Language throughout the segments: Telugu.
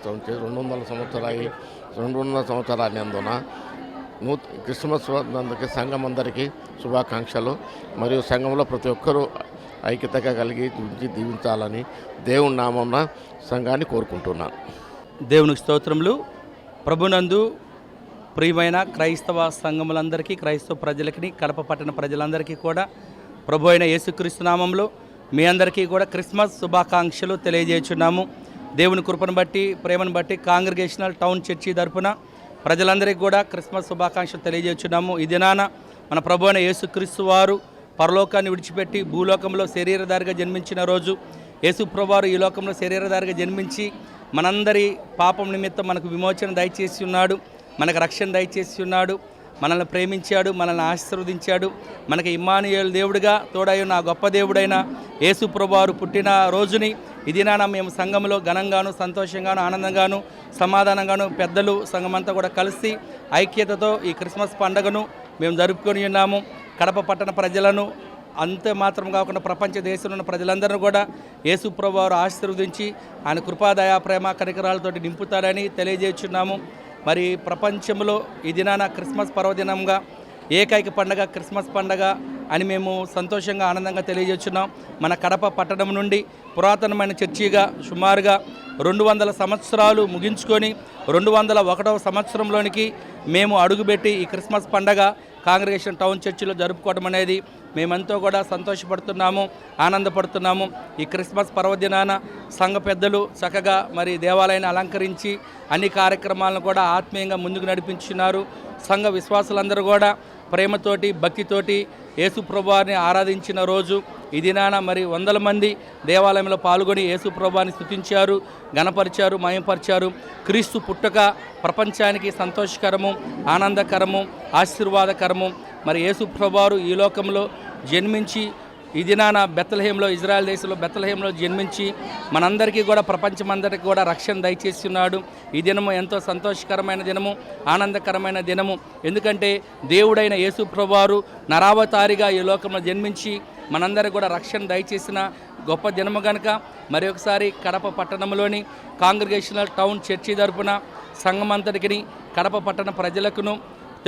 క్రైస్తవం 200 సంవత్సరాలు అందున క్రిస్మస్ అందుకే సంఘం అందరికీ శుభాకాంక్షలు. మరియు సంఘంలో ప్రతి ఒక్కరూ ఐక్యతగా కలిగి దీవించాలని దేవుని నామమున సంఘాన్ని కోరుకుంటున్నాను. దేవునికి స్తోత్రములు. ప్రభునందు ప్రియమైన క్రైస్తవ సంఘములందరికీ, క్రైస్తవ ప్రజలకి, కడప పట్టణ ప్రజలందరికీ కూడా ప్రభు అయిన యేసుక్రీస్తు నామంలో మీ అందరికీ కూడా క్రిస్మస్ శుభాకాంక్షలు తెలియజేస్తున్నాము. దేవుని కృపను బట్టి, ప్రేమను బట్టి కాంగ్రిగేషనల్ టౌన్ చర్చి తరపున ప్రజలందరికీ కూడా క్రిస్మస్ శుభాకాంక్షలు తెలియజేస్తున్నాము. ఈ దినాన మన ప్రభు అయిన యేసుక్రీస్తు వారు పరలోకాన్ని విడిచిపెట్టి భూలోకంలో శరీరధారిగా జన్మించిన రోజు. యేసు ప్రభువారు ఈ లోకంలో శరీరధారిగా జన్మించి మనందరి పాపం నిమిత్తం మనకు విమోచన దయచేసి ఉన్నాడు, మనకు రక్షణ దయచేసి ఉన్నాడు, మనల్ని ప్రేమించాడు, మనల్ని ఆశీర్వదించాడు. మనకి ఇమ్మానుయేలు దేవుడిగా తోడై ఉన్న ఆ గొప్ప దేవుడైన యేసు ప్రభువారు పుట్టిన రోజుని ఈ దినాన మేము సంఘంలో ఘనంగాను, సంతోషంగాను, ఆనందంగాను, సమాధానంగాను పెద్దలు సంఘమంతా కూడా కలిసి ఐక్యతతో ఈ క్రిస్మస్ పండుగను మేము జరుపుకొని ఉన్నాము. కడప పట్టణ ప్రజలను అంతే మాత్రం కాకుండా ప్రపంచ దేశంలో ఉన్న ప్రజలందరూ కూడా యేసు ప్రభువారు ఆశీర్వదించి ఆయన కృపాదయా ప్రేమ కనికరాలతోటి నింపుతారని తెలియజేస్తున్నాము. మరి ప్రపంచంలో ఈ దినాన క్రిస్మస్ పర్వదినంగా ఏకైక పండగ క్రిస్మస్ పండగ అని మేము సంతోషంగా ఆనందంగా తెలియజేస్తున్నాం. మన కడప పట్టణం నుండి పురాతనమైన చర్చిగా సుమారుగా 200 సంవత్సరాలు ముగించుకొని 201వ సంవత్సరంలోనికి మేము అడుగుపెట్టి ఈ క్రిస్మస్ పండగ కాంగ్రిగేషన్ టౌన్ చర్చిలో జరుపుకోవడం అనేది మేమంతా కూడా సంతోషపడుతున్నాము, ఆనందపడుతున్నాము. ఈ క్రిస్మస్ పర్వదినాన సంఘ పెద్దలు చక్కగా మరి దేవాలయాన్ని అలంకరించి అన్ని కార్యక్రమాలను కూడా ఆత్మీయంగా ముందుకు నడిపించున్నారు. సంఘ విశ్వాసులందరూ కూడా ప్రేమతోటి, భక్తితోటి యేసు ప్రభువారిని ఆరాధించిన రోజు. ఈ దినాన మరి 100 మంది దేవాలయంలో పాల్గొని యేసు ప్రభువారిని స్తుతించారు, గణపరిచారు, మహిమపరిచారు. క్రీస్తు పుట్టుక ప్రపంచానికి సంతోషకరము, ఆనందకరము, ఆశీర్వాదకరము. మరి యేసు ప్రభువారు ఈ లోకంలో జన్మించి ఈ దినాన బెత్లెహేంలో, ఇజ్రాయెల్ దేశంలో బెత్లెహేంలో జన్మించి మనందరికీ కూడా ప్రపంచమందరికీ కూడా రక్షణ దయచేస్తున్నాడు. ఈ దినము ఎంతో సంతోషకరమైన దినము, ఆనందకరమైన దినము. ఎందుకంటే దేవుడైన యేసు ప్రభువారు నరావతారిగా ఈ లోకంలో జన్మించి మనందరికీ కూడా రక్షణ దయచేసిన గొప్ప దినము కనుక మరి ఒకసారి కడప పట్టణంలోని కాంగ్రిగేషనల్ టౌన్ చర్చి తరపున సంఘమంతటికి, కడప పట్టణ ప్రజలకును,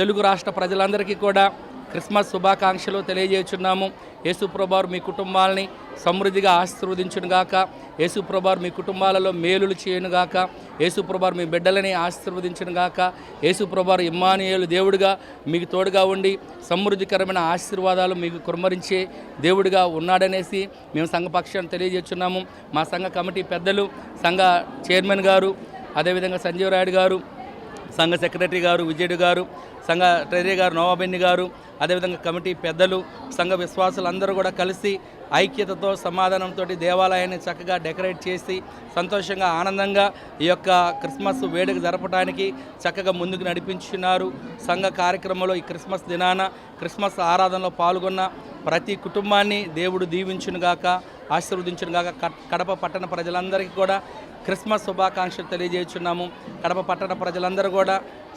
తెలుగు రాష్ట్ర ప్రజలందరికీ కూడా క్రిస్మస్ శుభాకాంక్షలు తెలియజేస్తున్నాము. యేసు ప్రభువారు మీ కుటుంబాలని సమృద్ధిగా ఆశీర్వదించునుగాక. యేసు ప్రభువారు మీ కుటుంబాలలో మేలులు చేయనుగాక. యేసు ప్రభువారు మీ బిడ్డలని ఆశీర్వదించునుగాక. యేసు ప్రభువారు ఇమ్మానుయేలు దేవుడిగా మీకు తోడుగా ఉండి సమృద్ధికరమైన ఆశీర్వాదాలు మీకు కుమ్మరించే దేవుడిగా ఉన్నాడనేసి మేము సంఘపక్షాన్ని తెలియజేస్తున్నాము. మా సంఘ కమిటీ పెద్దలు, సంఘ చైర్మన్ గారు, అదేవిధంగా సంజీవ్ రాయుడు గారు, సంఘ సెక్రటరీ గారు విజయుడు గారు, సంఘ ట్రెజరీ గారు నవాబెన్ని గారు, అదేవిధంగా కమిటీ పెద్దలు, సంఘ విశ్వాసులందరూ కూడా కలిసి ఐక్యతతో, సమాధానంతో దేవాలయాన్ని చక్కగా డెకరేట్ చేసి సంతోషంగా, ఆనందంగా ఈ యొక్క క్రిస్మస్ వేడుక జరపడానికి చక్కగా ముందుకు నడిపించున్నారు. సంఘ కార్యక్రమంలో ఈ క్రిస్మస్ దినాన క్రిస్మస్ ఆరాధనలో పాల్గొన్న ప్రతి కుటుంబాన్ని దేవుడు దీవించునుగాక, ఆశీర్వదించునుగాక. కడప పట్టణ ప్రజలందరికీ కూడా క్రిస్మస్ శుభాకాంక్షలు తెలియజేస్తున్నాము. కడప పట్టణ ప్రజలందరూ కూడా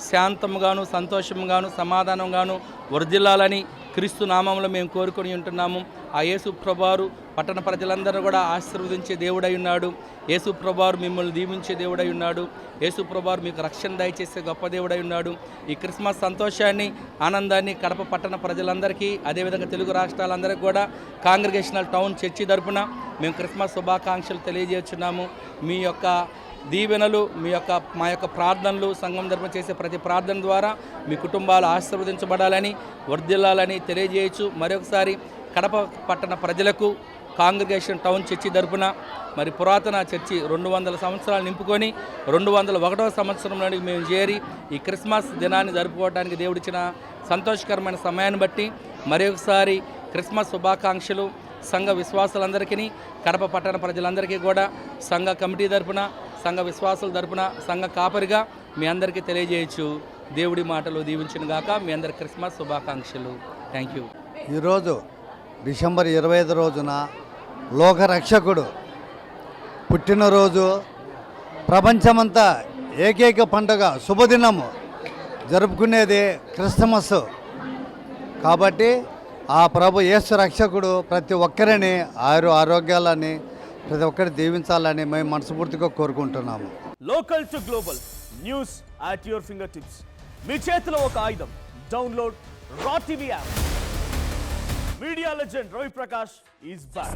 శాంతముగాను, సంతోషముగాను, సమాధానంగాను వర్ధిల్లాలని క్రీస్తు నామంలో మేము కోరుకొని ఉంటున్నాము. ఆ యేసు ప్రభువారు పట్టణ ప్రజలందరూ కూడా ఆశీర్వదించే దేవుడై ఉన్నాడు. యేసు ప్రభువారు మిమ్మల్ని దీవించే దేవుడై ఉన్నాడు. యేసు ప్రభువారు మీకు రక్షణ దయచేసే గొప్ప దేవుడై ఉన్నాడు. ఈ క్రిస్మస్ సంతోషాన్ని, ఆనందాన్ని కడప పట్టణ ప్రజలందరికీ, అదేవిధంగా తెలుగు రాష్ట్రాలందరికీ కూడా కాంగ్రిగేషనల్ టౌన్ చర్చి తరపున మేము క్రిస్మస్ శుభాకాంక్షలు తెలియజేస్తున్నాము. మీ యొక్క దీవెనలు, మా యొక్క ప్రార్థనలు, సంఘం తరపున చేసే ప్రతి ప్రార్థన ద్వారా మీ కుటుంబాలు ఆశీర్వదించబడాలని, వర్ధిల్లాలని తెలియజేయచ్చు. మరొకసారి కడప పట్టణ ప్రజలకు కాంగ్రిగేషన్ టౌన్ చర్చి తరపున మరి పురాతన చర్చి 200 సంవత్సరాలు నింపుకొని 201వ సంవత్సరంలోనికి మేము చేరి ఈ క్రిస్మస్ దినాన్ని జరుపుకోవడానికి దేవుడిచ్చిన సంతోషకరమైన సమయాన్ని బట్టి మరొకసారి క్రిస్మస్ శుభాకాంక్షలు సంఘ విశ్వాసులందరికీ, కడప పట్టణ ప్రజలందరికీ కూడా సంఘ కమిటీ తరపున, సంఘ విశ్వాసుల తరపున, సంఘ కాపరిగా మీ అందరికీ తెలియజేయచ్చు. దేవుడి మాటలు దీవించునుగాక. మీ అందరి క్రిస్మస్ శుభాకాంక్షలు. Thank you. ఈరోజు డిసెంబర్ 25 రోజున లోకరక్షకుడు పుట్టినరోజు. ప్రపంచమంతా ఏకైక పండుగ శుభదినము జరుపుకునేది క్రిస్మస్. కాబట్టి ఆ ప్రభు యేసు రక్షకుడు ప్రతి ఒక్కరిని ఆరోగ్యాలని ప్రతి ఒక్కరిని దీవించాలని మేము మనస్ఫూర్తిగా కోరుకుంటున్నాము. Local to global news at your finger tips. మీ చేతిలో ఒక ఆయుధం. Download R TV app. Media legend Ravi Prakash is back.